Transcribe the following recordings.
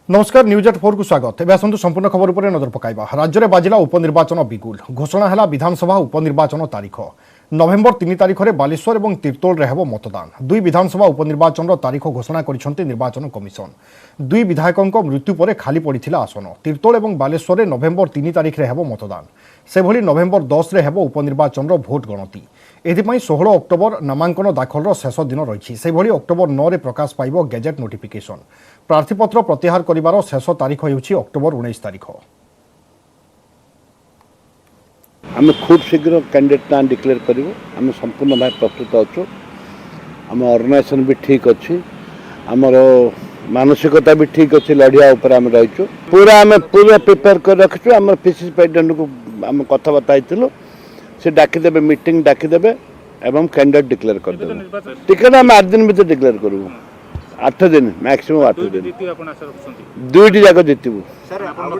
नमस्कार न्यूज 84 को स्वागत। एवं आसतु संपूर्ण खबर उपर नजर पकाइबा। राज्य में बाजिला उपनिर्वाचन बिगुल घोषणा है विधानसभा उपनिर्वाचन तारीख नवेम्बर 3 तारीख में बालेश्वर और तीर्तोल में हेबो मतदान। दुई विधानसभा उपनिर्वाचन तारीख घोषणा करिसेंति निर्वाचन कमिशन। दुई विधायकों मृत्यु पर खाली पड़ता आसन तीर्तोल और बालेश्वर में नवेम्बर 3 तारीख में हेबो मतदान। से भली नवेम्बर 10 रे हेबो उपनिर्वाचन भोट गणति। एथिपाई 16 अक्टोबर नामांकन दाखल शेष दिन रही। से भली अक्टोबर 9 रे प्रकाश पाइबो गेजेट नोटिफिकेशन। प्रार्थीपत्र प्रत्याहार करिवार शेष तारीख होउछि अक्टोबर 19 तारीख। आम खूब शीघ्र कैंडिडेट ना डिक्लेयर करूँ। आम संपूर्ण भाव प्रस्तुत अच्छु। आम ऑर्गेनाइजेशन भी ठीक अच्छी, आमर मानसिकता भी ठीक अच्छी। लड़िया उपर आम रहीचु पूरा आम पूरा प्रिपेयर कर रखिचु। आम पीसीसी प्रेसिडेंट को आम कथबार्ता से डाकिदेवे, मीटिंग डाकिदेवे एवं कैंडिडेट डिक्लेयर करदेवे। टिकट आम 8 दिन भर डिक्लेयर करूँ। 8 दिन मैक्सिमम 8 दिन दुईटी जाक जीतबू।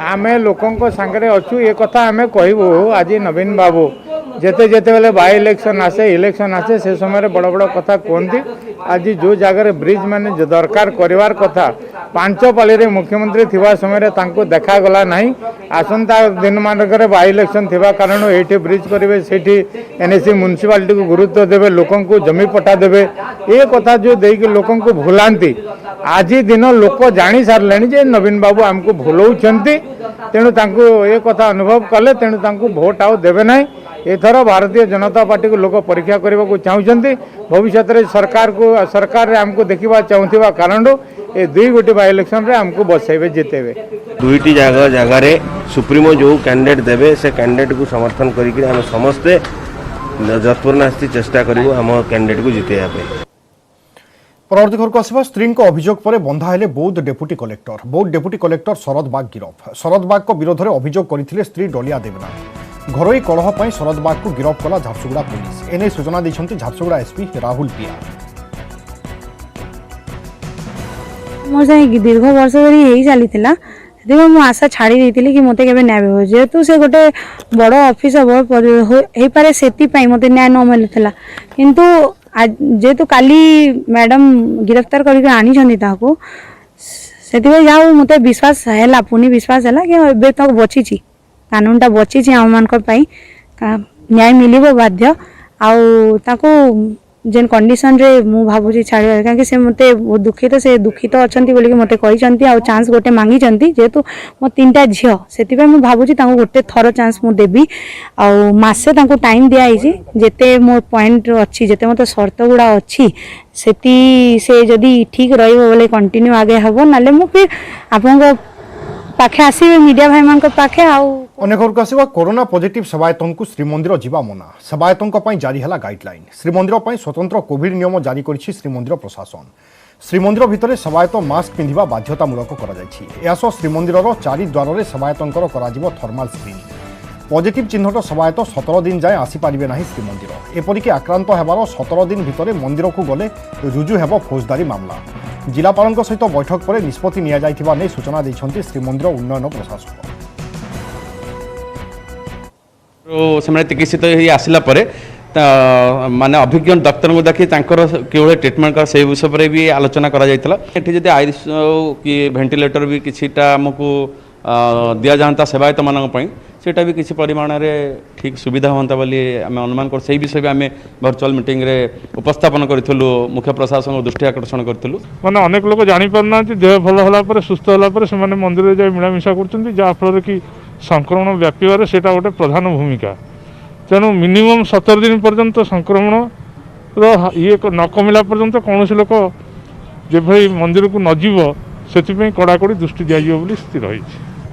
आम लोकों सांगे अच्छु ये कथा आम कहबू। आज नवीन बाबू जेते जेते बेले बाय इलेक्शन आसे इलेक्शन आसे से समय बड़ बड़ कथा कहती। आज जो जगार ब्रिज माने दरकार करिवार कथा 5 पाली रे मुख्यमंत्री थिबा समय तांको देखा गला नहीं। आसंता दिन मानक बाय इलेक्शन थिबा कारण एठी ब्रिज करेंगे, सेठी एनएसी म्युनिसिपालिटी को गुरुत्व देवे, लोकों को जमी पटा देवे। ये कथा जो देकी लोकों को भुलांती आज दिन लोक जानी सारे जे नवीन बाबू आमको भूलौंती। तेणु ये कथा अनुभव कले तेणु तांको भोट आउ देवे ना। एथर भारतीय जनता पार्टी को लोक परीक्षा करने को चाहते। भविष्य में सरकार रे आमको देखा चाहूबा कारण ये दुई गोटी बाय इलेक्शन रे आमको बसैबे जितेबे। दुईटी जगह सुप्रीमो जो कैंडिडेट देवे से कैंडिडेट को समर्थन करके हम समस्ते जतपूर्ण चेष्टा करूँ आम कैंडिडेट को जितेबा। परवर्ती घर को आसवा स्त्री अभियोग पर बंधा हेले बौद्ध डेपुटी कलेक्टर। बौद्ध डेपुटी कलेक्टर शरद बाग गिरफ। शरद बाग को विरोध में अभियोग करथिले स्त्री डलिया देवनाथ। घरोई कलह पर शरद बाग को गिरफ कला झारसुगुड़ा पुलिस। एने सूचना देछंती झारसुगुड़ा एसपी राहुल पिया। मोर से दीर्घ वर्ष धरी यही चली मु आशा छाड़ी देती कि मत के न्याय जेहेतु से गोटे बड़ ऑफिस हो पारे से मत न्याय न मिलूला। किंतु जेहेतु काली मैडम गिरफ्तार करके आनी से जाऊ मत विश्वास है पुणी विश्वास है कि एबे तक बची कानूनटा बची आम मान न्याय मिल बाध्य आउ जेन कंडीशन रे मु भाबुची छाड़ कहीं से मते बहुत दुखित से दुखित अच्छा बोलिक मत कहते आ चांस गोटे मांगी जेहेतु मो 3टा झील से मु भाबुची गोटे थर चांस मु देवी आसे टाइम दिखाई जेते मो पॉइंट अच्छी जेते मत शर्त गुड़ा अच्छी से जदि ठीक रोले कंटिन्यू आगे हम ना मु फिर आप पाखे आसवे मीडिया भाई मान पाखे अनेक घर को आसवा कोरोना पॉजिटिव सेवायतों को श्रीमंदिर जीवा मना। सेवायतों जारी है गाइडलाइन। श्रीमंदिर स्वतंत्र कोविड नियम जारी करिछि श्रीमंदिर प्रशासन। श्रीमंदिर भितर सेवायत मास्क पिंधिबा बाध्यतामूलक करा जायछि। एसो श्रीमंदिर 4 द्वार सेवायतंकर कराजिवो थर्माल स्क्रीनिंग। पॉजिटिव चिन्हट सेवायत 17 दिन जाए आसीपारे ना श्रीमंदिर। एपरिक आक्रांत होबार 17 दिन भितर मंदिर को गले रुजु हेब फौजदारी मामला। जिलापाल सहित बैठक पर निष्पत्ति नि सूचना देछंती श्रीमंदिर उन्नयन प्रशासक। चिकित्सित आसला माने अभिज्ञ डॉक्टर को देखी किभली ट्रिटमेंट कर से विषय पर भी आलोचना करा जायतला। एठी जदि आईसीयू कि वेंटिलेटर भी किछिटा हमकु दिया जाता सेवायत मानक पई सेटा भी किसी परिमाण रे ठीक सुविधा होता बोली आम अनुमान कर से विषय भी आम वर्चुअल मीटिंग रे उपस्थापन करूँ। मुख्य प्रशासन दृष्टि आकर्षण करूँ। माने अनेक लोग जानी पारना देह भल होला सुस्थ होला से मंदिर जाए मिलामिशा कर जहाँफल कि संक्रमण व्यापार से गोटे प्रधान भूमिका। तेणु मिनिमम 17 दिन पर्यंत संक्रमण ये न कमिला पर्यंत कौन लोक जो मंदिर को नजीव से कड़ाकड़ी दृष्टि दिज्व बोली स्थिर रही।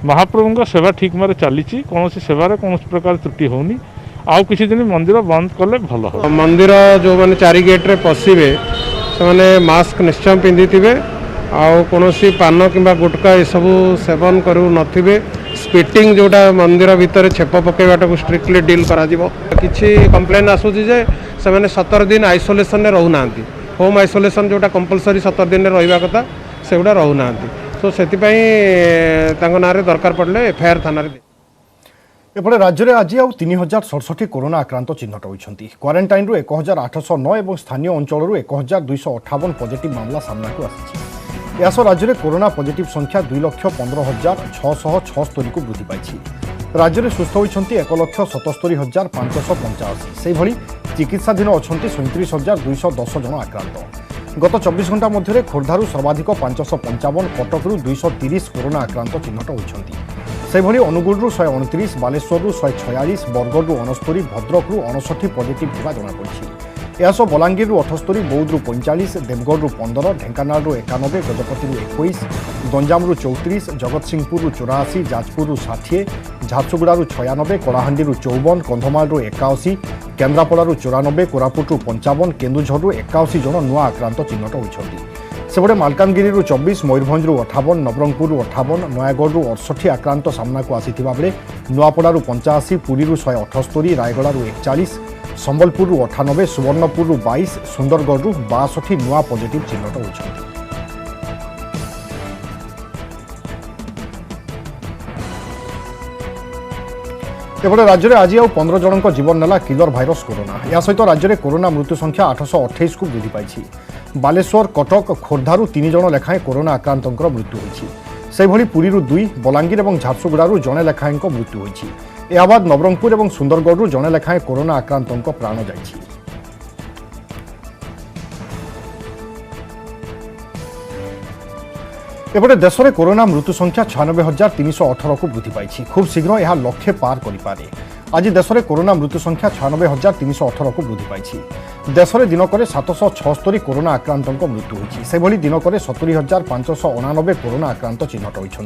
महाप्रभु सेवा ठीक मारे चली कौन सेवार कौन प्रकार त्रुटि होनी। आउ किसी दिन मंदिर बंद कले भल हो। मंदिर जो मैंने 4 गेट्रे पशिबे से मास्क निश्चय पिंधि थे कौन पान कि गुटका ये सब सेवन करू नथिबे। स्पिटिंग जोटा मंदिर भितर छेप पकेवाटा को स्ट्रिक्टली डील करा जिवो। किछि कंप्लेन आसुछि जे से माने 17 दिन आइसोलेशन रे रहू नांती। होम आइसोलेशन जोटा कंपलसरी 17 दिन रे रहिबा कथा सेगुडा रहू नांती। तो सेति पई तांको नारे दरकार पड़ले एफआईआर थाना रे। एपटे राज्य में आज आउ 3067 कोरोना आक्रांत चिन्हट होती। क्वारेंटाइन रु 1809 और स्थानीय अंचल 1258 पॉजिटिव मामला सामना को आसी। यास राज्य में कोरोना पॉजिटिव संख्या 2,15,676 को वृद्धि पाई। राज्य में सुस्थ होती 1,77,585 से चिकित्साधीन अच्छा 37,210 जन आक्रांत। गत 24 घंटा मध्य खोर्धारू सर्वाधिक 555, कटकू 230 कोरोना आक्रांत चिन्हट होती। सेभली अनुगुलू 129, बालेश्वरु 146, बरगढ़ 69, भद्रकू 59 पॉजिटिव होगा जमापड़ी। यासह बलांगीर 78, बौद्धू 45, देवगढ़ 15, ढेंकानाल 91, गजपति 21, गंजाम 34, जगतसिंहपुर 84, जाजपुर 60, झारसुगुड़ा 96, कलाहांडी 54, कंधमाल 81, केन्द्रापड़ा 94, कोरापुट 55, केन्दुझर 81 जन नुआ आक्रांत चिन्हट होती। सेपटे मालकानगिरी 24, मयूरभंज 58, नवरंगपुर 58, नयागढ़ 68 आक्रांत सामना को आसीथिबा बेले नुआपड़ा 85, पुरी 178, रायगड़ा 41, संबलपुर 98, सुवर्णपुर 22, सुंदरगढ़ 62 नुआ पॉजिटिव चिन्हट होती। एपटे राज्य में आज 15 जन जीवन नेला किलर भाइरस कोरोना। या सहित राज्य में कोरोना मृत्यु संख्या 828 को वृद्धि पाई। बालेश्वर, कटक, खोर्धारू 3 जन लेखाएं कोरोना आक्रांतों मृत्यु होती। पुरी 2, बलांगीर और झारसुगुड़ारू जड़े लेखाएं मृत्यु होती। या बाद नवरंगपुर और सुंदरगढ़ जड़े लेखाएं कोरोना आक्रांतों प्राण जाइछि। एपटे देश में कोरोना मृत्यु संख्या 96,318 को वृद्धि पाई। खूब शीघ्र यह लक्ष्य पार करें। आज देश में कोरोना मृत्यु संख्या 96,318 को वृद्धि पाई। देश में दिनक 776 कोरोना आक्रांतों मृत्यु होती। से दिनक 70,589 कोरोना आक्रांत चिन्हट होती।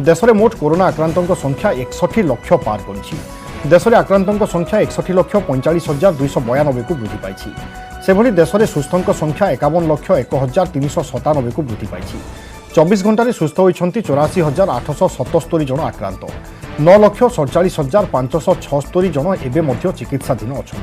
देश में मोट कोरोना आक्रांतों संख्या 61 लाख पार कर। देश में आक्रांतों संख्या 61,45,292 को वृद्धि पाई। से देश में सुस्थों संख्या 51,01,397 को वृद्धि पाई। 24 घंटे सुस्थ होती 84,877 जन आक्रांत। 9,47,576 जन एवं चिकित्साधीन अच्छा।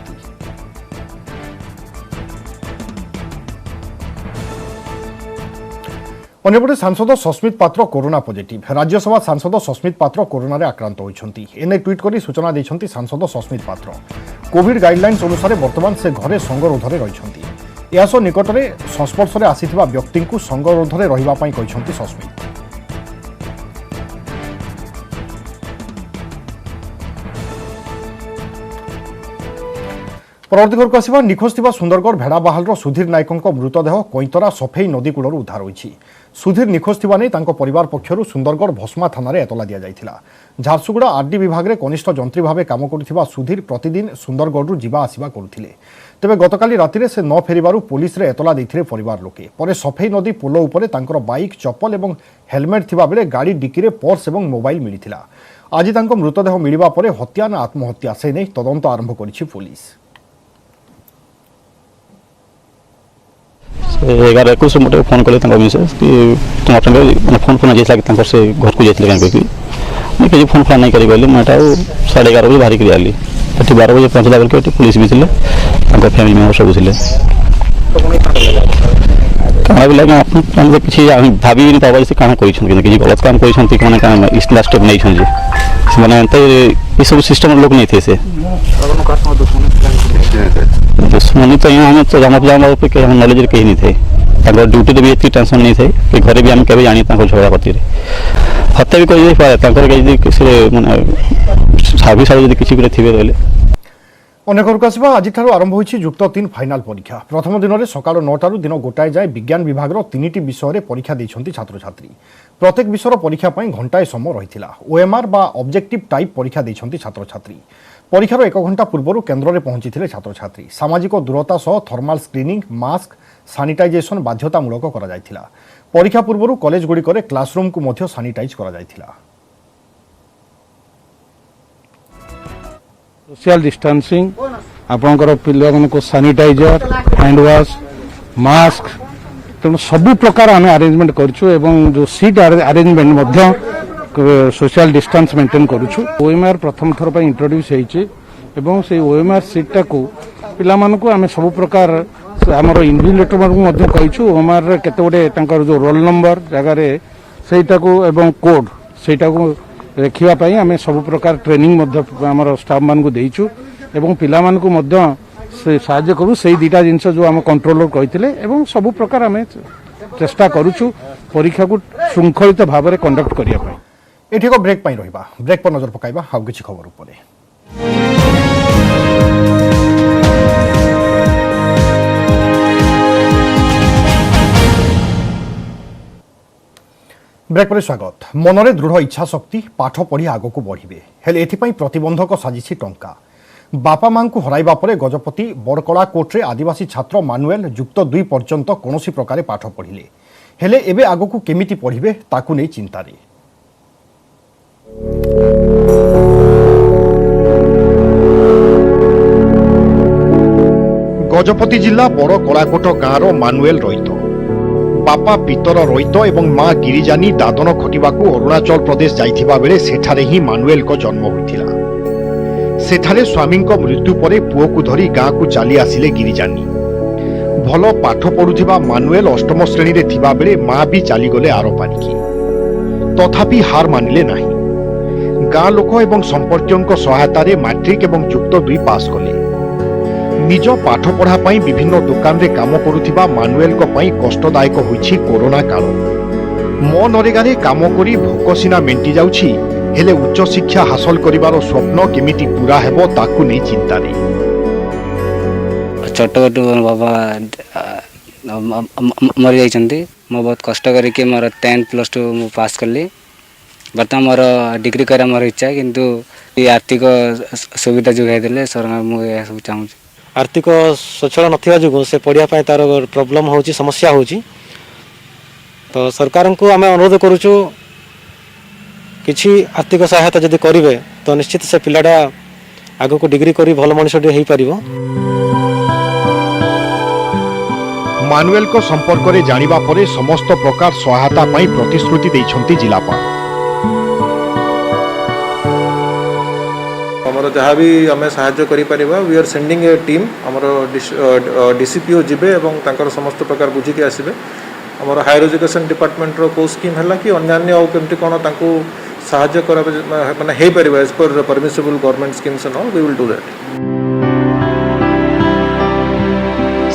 अन्यपटे सांसद सस्मित पात्र कोरोना पॉजिटिव। राज्यसभा सांसद सस्मित पात्र कोरोना आक्रांत होती। एने ट्वीट कर सूचना देते सांसद सस्मित पात्र। कोविड गाइडलाइंस अनुसार बर्तमान से घरे संगरोधे रही। यासह निकट में संस्पर्श में आसीथिबा व्यक्ति को संगरोधे रहिबापई कहिसेंति सस्मित। परवर्ती घर को आसवा निखोज थिबा सुंदरगढ़ भेड़ाबाहाल सुधीर नायकों मृतदेह कईतरा सफेई नदी कूल उद्धार होईछि। सुधीर निखोज थिबा नै तांको परिवार पक्षरु सुंदरगढ़ भस्मा थाना रे एतला दिया जायथिला। झारसुगुड़ा आरडी विभाग रे कनिष्ठ जंत्री भावे काम करुथिबा सुधीर प्रतिदिन सुंदरगढ़ जीवा आसिबा करुथिले। तेबे गतकाली रातिरे से न फेरिबारु पुलिस रे एतला दैथिले परिवार लोके। परे सफेई नदी पोलो उपरे तांकर बाइक, चप्पल एवं हेलमेट थिबा बेले गाड़ी डिक्की रे पर्स एवं मोबाइल मिलिथिला। आज तांको मृतदेह मिलिबा परे हत्या ना आत्महत्या से नै तदंत आरंभ करिछि पुलिस। 11-21 मटे फोन कले मिसेस कि तुम अपने फोन फोन जाइए से घर को जाइए कहीं मुझे किसी फोन फोन नहीं करी कहली मुझे 11:30 बजे बाहर कर आली। 12 बजे पहुँचला बेल पुलिस भी थे फैमिली मेम्बर सब थे। क्या भी लगे आप किसी भाभी नहीं पावा जैसे कहाँ किसी गलत काम कर इस्ला स्टेप नहीं ये सब सिस्टम लोग नहीं थे से दुश्मनी तो यहाँ तो जाना पे नॉलेज कहीं नहीं थे। ड्यूटी भी इतनी टेंशन नहीं थे कि घरे भी आम के जानी झगड़ा करती हत्या भी कर किसी सार्वी सारे किसी थे। अन्य घर को आसवा आज आरंभ होती युक्त 3 फाइनाल परीक्षा। प्रथम दिन में सका 9 दिन गोटाए जाए विज्ञान विभाग 3टी विषय परीक्षा देते छात्र छात्री। प्रत्येक विषय परीक्षा घंटाए समय रही। ओएमआर बा ऑब्जेक्टिव टाइप परीक्षा देते छात्र छात्री। परीक्षार 1 घंटा पूर्व केन्द्र में पहुंची छात्र छात्री। सामाजिक दूरता सह थर्माल स्क्रीनिंग, मास्क, सानिटाइजेशन बाध्यतामूलक करा। परीक्षा पूर्व कॉलेज गुड़िक क्लासरूम को सानिटाइज करा। सोशल डिस्टेंसिंग आपणकर पिला को सैनिटाइजर, हैंड वाश, मास्क तेणु सबु प्रकार आम अरेंजमेंट करूँ। जो seat arrangement social distance maintain करूँ। ओएमआर प्रथम थर पर इंट्रोड्यूस होती से ओएमआर सीटा को पिला आम सब प्रकार आमर इन्विजिलेटर कहीचु। ओएमआर केते गोटे जो रोल नंबर जगार सेटा को एवं कोड सेटा को रखापी आम सब प्रकार ट्रेनिंग आमर स्टाफ मान को देचु एवं पिला मान को साहाय्य करूँ। से 2टा जिनस जो आम कंट्रोलर कहते सब प्रकार आम चेष्टा करूछु परीक्षा को श्रृंखलित भाव में कंडक्ट करिया पाई। एठी को ब्रेक पाई रहिबा ब्रेक पर नजर पकाइबा हाउ किछि खबर उपरे। ब्रेक पर स्वागत। मनरे दृढ़ इच्छा शक्ति पाठ पढ़ी आग को बढ़े हेले एथिपाई प्रतिबंधक साजिछि टंका। बापा मां को हराइबा परे गजपति बड़कला कोर्टे आदिवासी छात्र मानुएल युक्त 2 पर्यंत कौनसी प्रकार पाठ पढ़िले हेले एबे आग को केमिति पढ़िबे ताकू नै चिंतारे। गजपति जिला बड़कलाकोट गाँवर मानुएल रईत बापा पितर रईत एवं माँ गिरिजानी दादन खटिबाकू अरुणाचल प्रदेश जाइथिबा बेले सेठारे ही मानुएल को जन्म होइथिला। सेठारे स्वामी मृत्यु परे पुओ को धरी गाँ को चली आसिले गिरिजानी। भल पाठ पढ़ुथिबा मानुएल अष्टम श्रेणी रे थिबा बेले माँ भी चलीगले आरपारिकी तथापि हार मानिले नाही। गाँ लोक एवं संपर्क सहायता मैट्रिक एवं युक्त 2 पास कले। निज पाठ पढ़ा पाई विभिन्न दुकान रे काम करुथिबा मानुएल को पाई कष्टदायक होइछि कोरोना काल। मनरेगा रे काम करी भोक सिना मेंटी जाउछि हेले उच्च शिक्षा हासिल करिवार स्वप्न केमिति पूरा हेबो ताकू नै चिंता रे। छोट बाबा मरी जाइछन्ती। मो बहुत कष्ट करके मोर 10 प्लस 2 मु पास करली। बर्तमान मोर डिग्री करा मोर इच्छा किंतु आर्थिक सुविधा जोगाई देले सरकार मु सब चाहूँ। आर्थिक सचल नथिबा जुगो से पढ़िया पाए तार प्रॉब्लम होची समस्या होची तो सरकार को आम अनुरोध करूचु किछि आर्थिक सहायता जदि करिवे तो निश्चित से पिलाटा आगो को डिग्री करी भल मनुष्य हेई परिबो। मानुएल को संपर्क रे जानिबा परे समस्त प्रकार सहायता पाई प्रतिश्रुति दैछन्ती जिलापाल। हमर जहाँ भी आम साहाय्य करिपरिबा we are sending a team हमर डीसीपीओ जिबे एवं तांकर समस्त प्रकार बुझिके आसिबे। हमर हायर एजुकेशन डिपार्टमेंट रो को स्कीम हला कि अन्यान्य और केमति कोन तांको साहाय्य करा माने हेई परिबा as per permissible government schemes and all we will do that.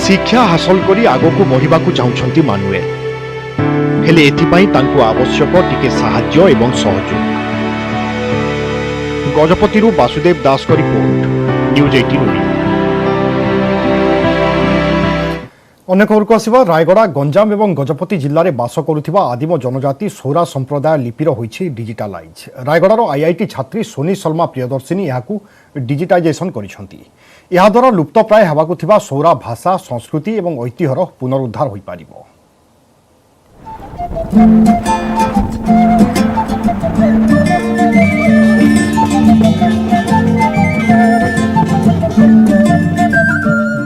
शिक्षा हासिल करी आगो को बढ़िबा को चाहुछन्ती मानुएल हेले एथिपाई तांको आवश्यक टिके साहाय्य एवं सहयोग। गजपति वासुदेव दास को रिपोर्ट न्यूज 18 ओडिया। अन्य खबर को आसिबा रायगड़ा गंजाम एवं गजपति जिल्ला रे बास करुथिबा आदिम जनजाति सौरा संप्रदाय लिपिर होइछि digitalise. रायगड़ार IIT छात्री Soni Sharma Priyadarshini याकू digitisation करिसंती। या द्वारा लुप्त प्राय हेबाकू थिबा सौरा भाषा संस्कृति एवं ऐतिह्यर पुनरुद्धार होई पारिबो।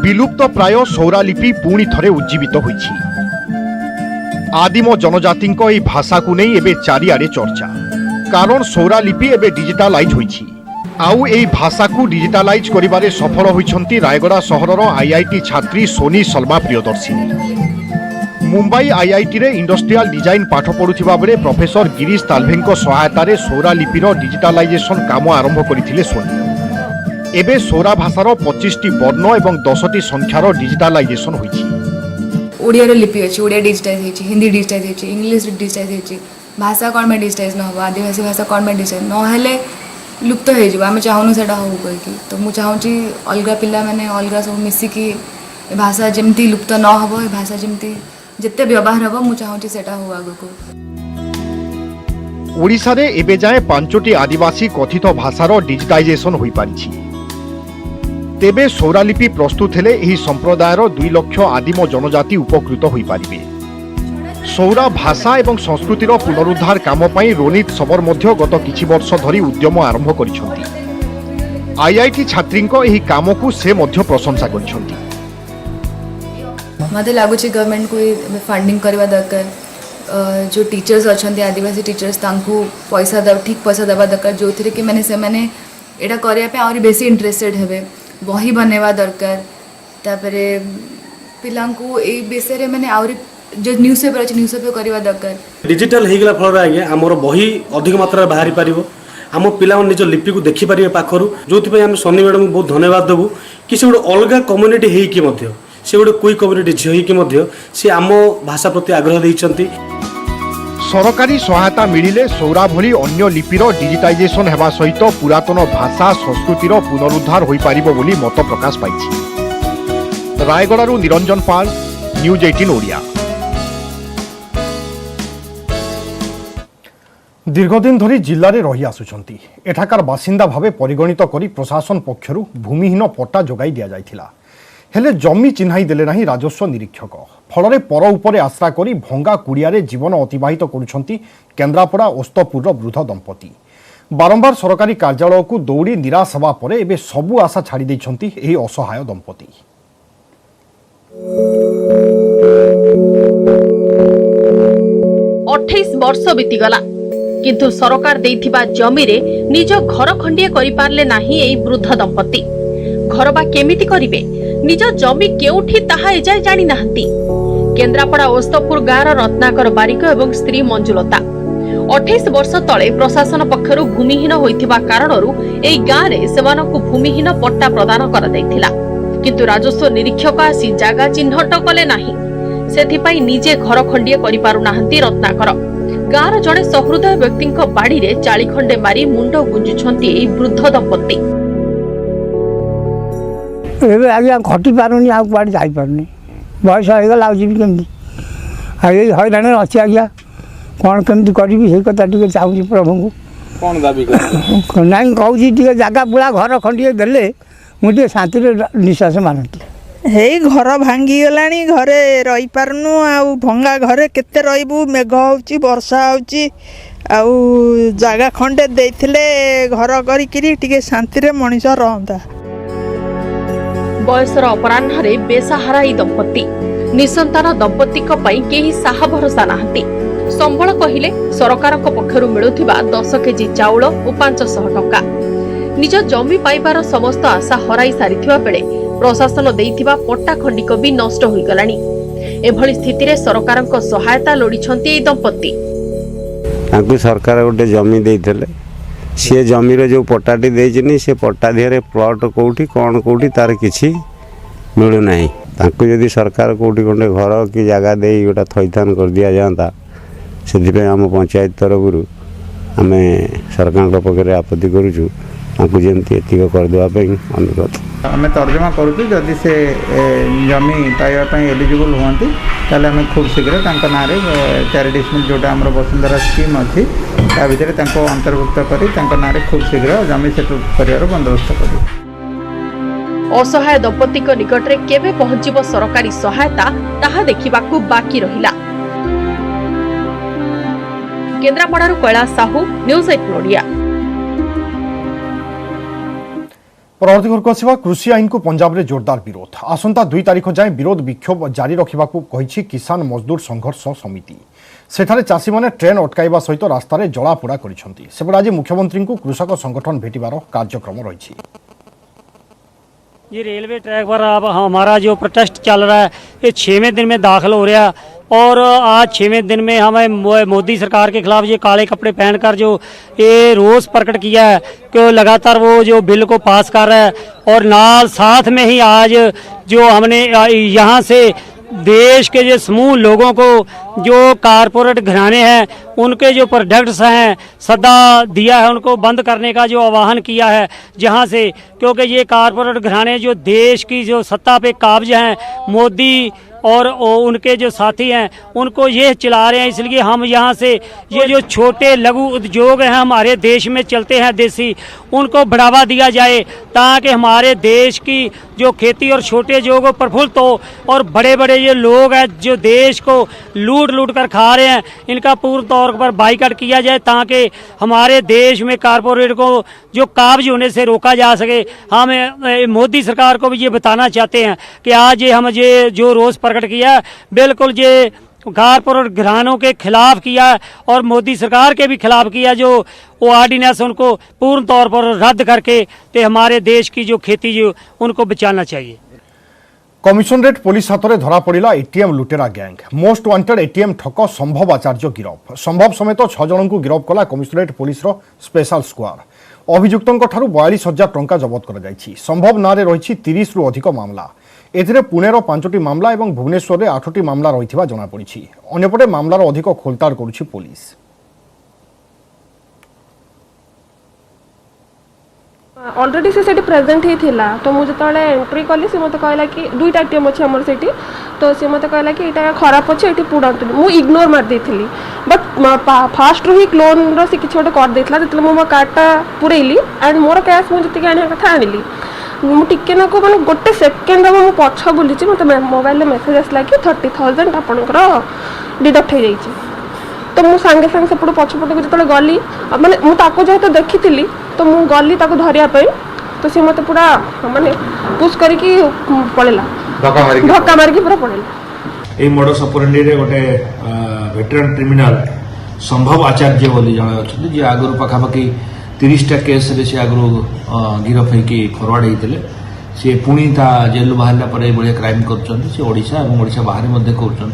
विलुप्त प्राय सौरालिपि पुणी थरे उज्जीवित होइछि। आदिम जनजाति एही भाषा को नहीं एबे चारिआडे चर्चा कारण सौरालिपि एबे डिजिटालाइज होइछि। आउ एही भाषा को डिजिटालाइज करिबारे सफल होइछन्ती रायगड़ा सहरर आईआईटी छात्री सोनी शर्मा प्रियदर्शिनी। मुंबई आईआईटी रे इंडस्ट्रियल डिजाइन पाठ पढ़ुथिबा बेले प्रोफेसर गिरीश तालभेंको सहायतारे सौरालिपिर डिजिटालाइजेशन काम आरंभ करथिले सोनी। एबे सौरा भाषार 25टी वर्ण एवं 10टी संख्यार डिजिटालाइजेशन होइछि। ओडिया रे लिपि अछि ओडिया डिजिटाइज होइछि हिंदी डिजिटाइज होइछि इंग्लिश डिजिटाइज होइछि भाषा कोन में डिजिटाइज न हो आदिवासी भाषा कोन में डिजिटाइज न हेले लुप्त हो जिवो आमे चाहनु सेटा हो कोइ की तो मु चाहूची अलगा पिला माने अलगा सब मिसी की भाषा जेमती लुप्त न होबो ए भाषा जेमती जत्ते व्यवहार होबो मु चाहूची सेटा हो आगो को। ओडिसा रे एबे जाय 5टी आदिवासी कथित भाषार डिजिटाइजेशन होई पारिछि। तेबे सौरालिपि प्रस्तुत हेले एही संप्रदायर 2 लाख आदिम जनजाति उपकृत होई पारिबे। सौरा भाषा एवं संस्कृतिर पुनरुद्धार काम पाई रोनित सबर मध्य गत किछि वर्ष धरी उद्यम आरंभ करिसंती। आईआईटी छात्रींको एही काम को से मध्य प्रशंसा करिसंती। मते लागुछि गवर्नमेंट को फंडिंग करबा दरकार जो टीचर्स अछंती आदिवासी टीचर्स तांको पैसा ठीक पैसा देबा दरकार जो थिरे कि माने से माने एटा करिया पे और बेसी इंटरेस्टेड हेबे बही बनेवा दरकार तापरे पिलांको ए विषय रे माने और जो न्यूज़पेपर अछि न्यूज़पेपर करबा दरकार। डिजिटल हेगला फल आगे हमर बही अधिक मात्रा बाहरी पारिबो आम पिला निज लिपि को देखि पारिबे पाखरु जोथि पय हम सोनी मैडम बहुत धन्यवाद देबु कि से अलग कम्युनिटी हेई कि मध्य से गोटे कुई कम्युनिटी झी कि सी आम भाषा प्रति आग्रह देइचंती। सरकारी सहायता मिलिले सौरा भली अन्य लिपिर डिजिटाइजेशन हेबा सहित पुरातन भाषा संस्कृतिर पुनरुद्धार होई पारिबो बोली मत प्रकाश पाइछि। रायगड़ारू निरंजन पाल, न्यूज 18 ओडिया। दीर्घदिन धरी जिले में रही आसुचंती एठाकार बासिंदा भावे परिगणित करी प्रशासन पक्षरु भूमिहीन पट्टा जोगाई दिया जाइथिला। हेले जमी चिन्हाई देले नाही राजस्व निरीक्षक। फलरे पर उपरे आश्रा करी भंगा कुड़ियारे जीवन अतिबाहित करुछंती केन्द्रापड़ा ओस्तपुर वृद्ध दंपति। बारंबार सरकारी कार्यालय को दौड़ी निराश हवा परे एबे सबु आशा छाड़ी दैछंती एही असहाय दंपति। 28 वर्ष बीतीगला किंतु सरकार देइथिबा जमी रे निज घर खंडिए करि पारले नाही एई वृद्ध दंपति। घर बा केमिति करिवे, निज जमी केउठी ताहा एजाय जानि नाहंती। केन्द्रापड़ा ओस्तपुर गाँर रत्नाकर बारिक एवं स्त्री मंजुलता 28 वर्ष तले प्रशासन पक्षरु भूमिहीन होइथिबा कारणरु एई गाँ रे सेमानकु भूमिहीन पट्टा प्रदान करा दैथिला। किंतु राजस्व निरीक्षक आसी जागा चिन्हट कले नाही। सेथिपाई निजे घर खंडिए करि पारु नाहंती रत्नाकर। गाँर जड़े सहृदय व्यक्ति बाड़ी रे चाली खंडे मारी मुंड गुंजुछंती एई वृद्ध दंपति। एबे आज्ञा खटी पारुनी आ कुआडे जाई पारुनी बयस हो गला जीवी केमती आ ए हैरान अछि आज्ञा कोन केमती करबी से कथा टिके चाहूची प्रभु को कोन दाबी कर नाही कहूची टिके जागा बुला घर खंडिए देले मुटे शांति रे निश्वास मानती। हेई घर भांगी गलानी घरे रही पारनु आउ भंगा घरे केते रहिबु मेघ होउची वर्षा होउची आउ जागा खंडे देइथिले घर करिकिरी टिके शांति रे मनिष रहंता। बयसर अपराह्न बेसहारा दंपति निसंतान दंपति केही साहा भरोसा नाहंती। संबल कहिले सरकार पक्षरु मिलुथिबा 10 केजी चाउल और 500 टंका। निज जमी पाइबार समस्त आशा हराई सारिथिबा बेले प्रशासन देइथिबा पट्टा खंडिक भी नष्ट होई गलानी। एभली स्थिति रे सरकारक सहायता लोडिछंती ए दंपति। तांकु सरकार गोटे जमी देइथले सी जमीर जो पट्टाटी देनी से पट्टा दिहरे प्लट कौटी कौन कौटी तार किसी मिलूना जदि सरकार कौटी गोटे घर कि जगह दे गोटा थैथान कर दिया जाता से आम पंचायत तरफ आम सरकार पक्षर आपत्ति करुचु जमी एतिक करदेवाई अनुरोध आम तर्जमा करुँ जदि से जमी पाइबापी एलिजिबल हमें ताले आम खूब शीघ्र ना 4 डिसमिल जोटा आम वसुंधरा स्कीम अच्छी ता भितर अंतर्भुक्त करी ना खूब शीघ्र जमी सेटल कर बंदोबस्त कर। असहाय दंपति निकट में केवे पहुंचीब सरकारी सहायता ताहा देखिबाकू बाकी रहिला। केन्द्रापड़ारू कैलाश साहू, न्यूज 18 ओडिया। परवर्ती घरको आसिबा कृषि आईन को पंजाब रे जोरदार विरोध। आसंता 2 तारिख जाए विरोध विक्षोभ जारी रखिबाकू कहिछि किसान मजदूर संघर्ष समिति। सेठारे चाषी माने ट्रेन अटकाइबा सहित रास्ता रे जलापोड़ा करिसंती। सेपटे आज मुख्यमंत्री को कृषक संगठन भेटिबार कार्यक्रम रही। ये रेलवे ट्रैक पर अब हमारा जो प्रोटेस्ट चल रहा है ये 6वें दिन में दाखिल हो रहा है और आज 6वें दिन में हमें मोदी सरकार के खिलाफ ये काले कपड़े पहनकर जो ये रोष प्रकट किया है कि लगातार वो जो बिल को पास कर रहा है और नाल साथ में ही आज जो हमने यहाँ से देश के जो समूह लोगों को जो कारपोरेट घराने हैं उनके जो प्रोडक्ट्स हैं सदा दिया है उनको बंद करने का जो आह्वान किया है जहां से, क्योंकि ये कारपोरेट घराने जो देश की जो सत्ता पे काबिज हैं मोदी और उनके जो साथी हैं उनको ये चला रहे हैं। इसलिए हम यहाँ से ये जो छोटे लघु उद्योग हैं हमारे देश में चलते हैं देसी, उनको बढ़ावा दिया जाए ताकि हमारे देश की जो खेती और छोटे उद्योग प्रफुल्लित हो और बड़े बड़े ये लोग हैं जो देश को लूट कर खा रहे हैं इनका पूर्ण तौर पर बाइकाट किया जाए ताकि हमारे देश में कारपोरेट को जो काबिज होने से रोका जा सके। हम मोदी सरकार को भी ये बताना चाहते हैं कि आज ये हम ये जो रोष प्रकट किया बिल्कुल ये कारपोरेट घरानों के खिलाफ किया और मोदी सरकार के भी खिलाफ किया जो वो ऑर्डिनेंस उनको पूर्ण तौर पर रद्द करके ते हमारे देश की जो खेती जो उनको बचाना चाहिए। कमिशनरेट पुलिस हाथ में धरा पड़ा एटीएम लुटेरा गैंग। मोस्ट वांटेड एटीएम ठक संभव आचार्य गिरफ। संभव समेत 6 जन को गिरफ कला कमिशनरेट पुलिस स्पेशल स्क्वाड। अभियुक्तों 42,000 टंका जबत कर संभव ना रही 30 रु अधिक मामला। एथिरे पुणेर 5टी मामला और भुवनेश्वर में 8टी मामला रही जमापड़ी। अन्यपटे मामलार अधिक खोलताड़ करुछि पुलिस। ऑलरेडी से प्रेजेंट ही थिला तो मुझे जो एंट्री कली से मत कहला कि दुईटा टीम अच्छे आमर से तो सी मत कहला कि यहाँ खराब अच्छे ये पुड़ातुनि मुझे इग्नोर मार देती बट फास्ट रू ही क्लोन रि कि गोटे करदेला जो मो कार्डटा पुरेली एंड मोर कैश मुझे आने कथा आनिली मुझे ना को मैंने गोटे सेकेंड मुझे पछ बुली मत मोबाइल मेसेज आसला कि 30,000 आपंकर डिडक्ट हो जाइए तो मुझे सांगे सांगे सेपट पछपट को जो गली माने मुझे जेहेतु देखी तो मुझे गली धरिया तो सी मत पूरा माने पुश करके पड़ेला धक्का मारिकी पूरा पड़ेला। ये मोडस ऑपरेंडी रे गोटे वेटरन क्रिमिनल संभव आचार्य बोली जड़े अच्छा जी आगुरी पखापाखि 30टा केस रे से आगुरी गिरफ होगी फरवर्ड होते सी पुणी जेल बाहर पर ये क्राइम करोडिशा और ओडिशा बाहर कर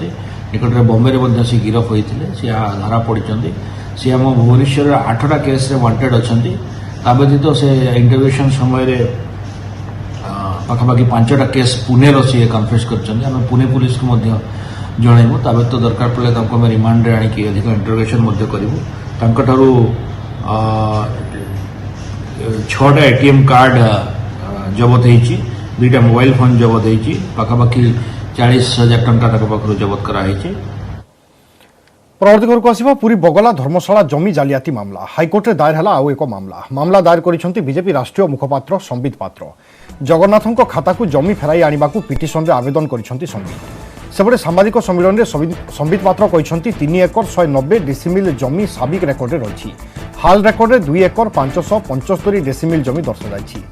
निकट में बॉम्बे रे से गिरफ होते सी धरा पड़ी सी आम भुवनेश्वर 8टा केस रे वांटेड अच्छा व्यतीत से इंटरव्यूएशन समय पखापाखि 5टा केस पुणे सी कन्फेस कर पुणे पुलिस को जनइबू ता व्यतीत दरकार पड़े रिमांड रे आणिकी अधिक इंटरव्यूएशन करूँ 6टा एटीएम कार्ड जबत होती 2टा मोबाइल फोन जबत होती पखापाखि 40,000 टंका पाखु जबत कराई। परवर्ती घर को आसिबा पुरी बगला धर्मशाला जमी जालियाती मामला हाइकोर्ट रे दायर हला आउ एक मामला दायर करिसंती बीजेपी राष्ट्रीय मुखपात्र संबित पात्र। जगन्नाथों खाता को जमी फेराई आनिबाकू पिटिशन रे आवेदन करिसंती संबित। सेपटे सांबादिक सम्मेलन में संबित पात्र कहते 3 एकर 190 डेसिमिल जमी साबिक रेकर्ड रही हाल रेकर्ड 2 एकर 575 डेसिमिल जमी दर्शाई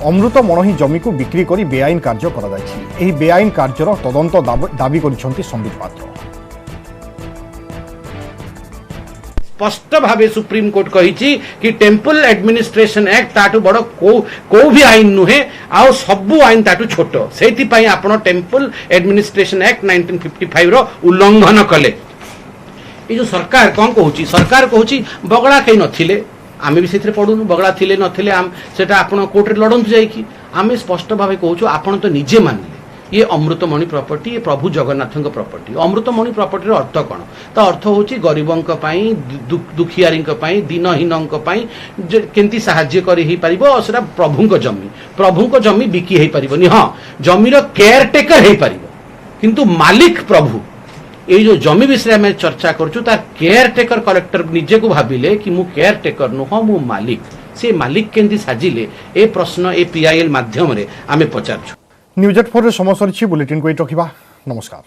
अमृत मणहि जमी को बिक्री कर बेआईन कार्य कर बेआईन कार्यर तदंत दाबी कर संबित पात्र। स्पष्ट भाव सुप्रीम कोर्ट कही कि टेम्पल एडमिनिस्ट्रेशन एक्ट ताठू बड़ को भी आईन नुहे आ सबू आईन ताठू छोट से आपण टेम्पल एडमिनिस्ट्रेशन एक्ट 1955 रो उल्लंघन कले। ये जो सरकार कौन कहूँ सरकार कहूँ बगड़ा कहीं नथिले आमे भी से पढ़ुनु बगड़ा थिले नथिले सेटा आपण कोर्ट रे लड़ंतु जाइकी आमे स्पष्ट भाव कहूँ आपण तो निजे मानिले ये अमृतमणि प्रॉपर्टी ये प्रभु जगन्नाथ प्रॉपर्टी। अमृतमणि प्रॉपर्टी अर्थ कौन तो अर्थ हूँ गरीबों दुखियारी दीनहीन केमती साहाय्य कर प्रभु जमी बिकी हो पारनी हाँ जमीर केयर टेकर हो पार किंतु मालिक प्रभु ये जो जमी विषय में चर्चा करूँ तार केयर टेकर कलेक्टर निजे को भाविले कि मु केयर टेकर नुह मु मालिक से मालिक केमती साजिले ए प्रश्न ए PIL माध्यम रे आमे पचारछु। न्यूज 8 समय सरी बुलेटिन को रखा नमस्कार।